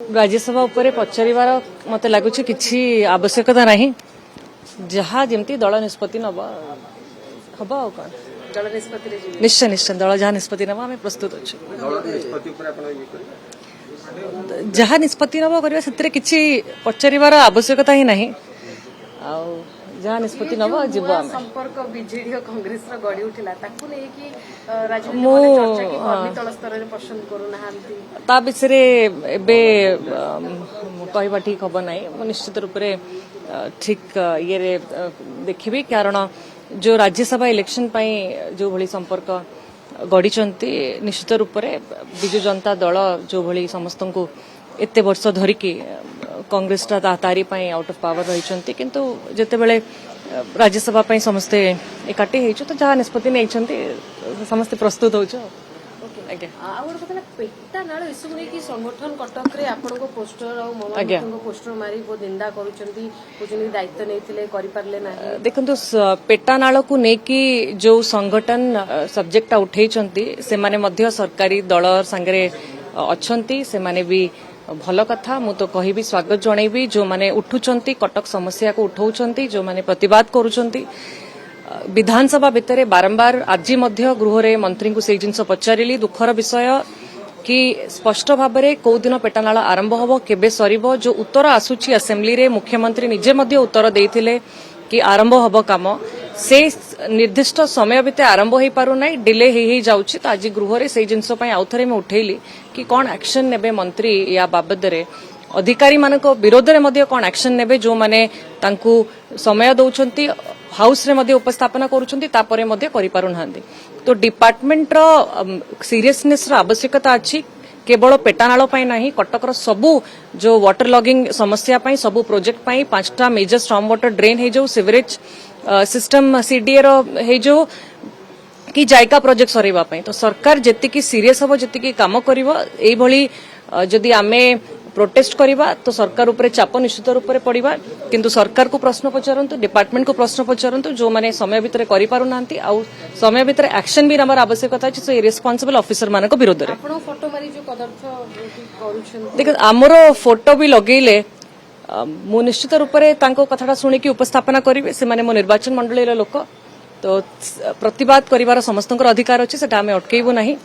राज्यसभा उपरे पचारिबार मते लागुछि किछि आवश्यकता नहीं जहाँ जमती दल निष्पत्ति नब हम आ कौन दल निष्पत्ति रे जी निश्चय निश्चय दल जहाँ निष्पत्ति नब आम प्रस्तुत अच्छे जहाँ निष्पत्ति नब करबा सेतिरे किछि पचारिबार आवश्यकता ही नहीं आ जहाँ निष्पत्ति नब जीव आम संपर्क बीजेडी और कांग्रेस रा गड़ी उठिला ताकू नै कि राजनीति में चर्चा की कर्मी तल स्तर रे पसंद करू नाहांती ता विषय एबे कहवा ठीक हम ना निश्चित रूप से ठीक ये देखी कारण जो राज्यसभा इलेक्शन जो भली संपर्क गढ़ी निश्चित रूप से विजु जनता दल जो भली समस्त को एते वर्ष धरिकी कांग्रेस तारी आउट ऑफ पावर रही किंतु जितेबले राज्यसभा समस्ते एकाठी हो तो जहाँ निष्पत्ति नहीं समस्ते प्रस्तुत हो पेटा नाल इसु नै कि संगठन कटक रे आपनको पोस्टर और ममाको पोस्टर मारी वो निंदा करूचंती कुजनी दायित्व नैथिले करि पारले ना देखंतु पेटा नाल को नै कि जो संगठन सब्जेक्ट उठैचंती से माने मध्य सरकारी दल संगे अछंती से माने भी भल कथा मु तो कहिबी स्वागत जणैबी जो माने उठुचंती कटक समस्या को उठाउचंती जो माने प्रतिवाद करूचंती विधानसभा भितर बारंबार आज गृह रे मंत्री को से जिनस पचारिली दुखर विषय कि स्पष्ट भाव में कौ दिन पेटानाल आरंभ हम केबे सरिबो जो उत्तर आसुची असेंबली रे मुख्यमंत्री निजे मध्य उत्तर देइथिले कि आरंभ हम काम से निर्दिष्ट समय भितर आरंभ हो पारु नै डिले हो जाउची तो आज गृह रे से जिनस पई आउथरे में उठेली कि कौन एक्शन नेबे मंत्री या बाबद रे अधिकारी मानक विरोध रे मध्य कौन एक्शन नेबे जो माने तांकू समय दउचंती हाउस रे मध्य उपस्थापना करूछंती तापरे मध्य करि पारु नांदी तो डिपार्टमेंट रो सीरियसनेस रो आवश्यकता अछि केवल पेटानाल पई नाही कटकर सबु जो वाटर लॉगिंग समस्या पई सबु प्रोजेक्ट पई 5टा मेजर स्टॉर्म वाटर ड्रेन हे जो सिवरेज सिस्टम सीडीए रो हे जो कि जायका प्रोजेक्ट सरेबा पई तो सरकार जेति की सीरियस हबो जेति की काम करिवो एई भली जदि आमे प्रोटेस्ट करवा तो सरकार उपरे चाप निश्चित रूप से पड़ा किंतु सरकार को प्रश्न पचारतु डिपार्टमेंट को प्रश्न पचारतु जो माने समय भितर करि पारु नांती आ समय भितर एक्शन भी नंबर आवश्यकता अछि से रिस्पांसिबल ऑफिसर मानको विरोध रे आपण फोटो मारी जो पदार्थ करूछन देख हमरो फोटो भी लगेले मु निश्चित रूप से तांको कथाटा सुनी कि उपस्थापना करिवे से माने मो निर्वाचन मंडली रे लोक तो प्रतिवाद करिवार समस्तकर अधिकार अछि सेटा हमें अटकेइबो नाही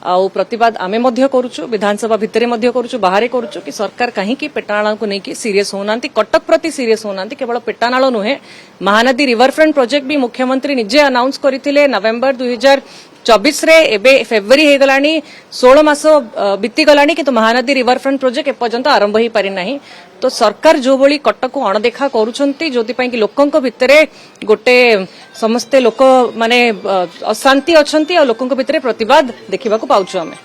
आउ प्रतिवाद आमे मध्य करूछु विधानसभा भितरे मध्य करूछु बाहरे करूछु कि सरकार कहीं की पेटानाल को नहीं सीरियस होनांती कटक प्रति सीरियस होनांती केवल पेटानाल नुहे महानदी रिवरफ्रंट प्रोजेक्ट भी मुख्यमंत्री निजे अनाउंस करथिले नवेम्बर 2024 रे एबे फेब्रुआरी हे गलानी 16 मास बीती गलानी कि तो महानदी रिवरफ्रंट प्रोजेक्ट एपर्यंत आरंभ ही पारि नाही तो सरकार जो भली कटक को अणदेखा करूछंती जोति पई कि लोकंक भितरे गोटे समस्ते लोक माने अशांति अछंती और लोकंक भितरे प्रतिवाद देखिबा को पाउछु हमें।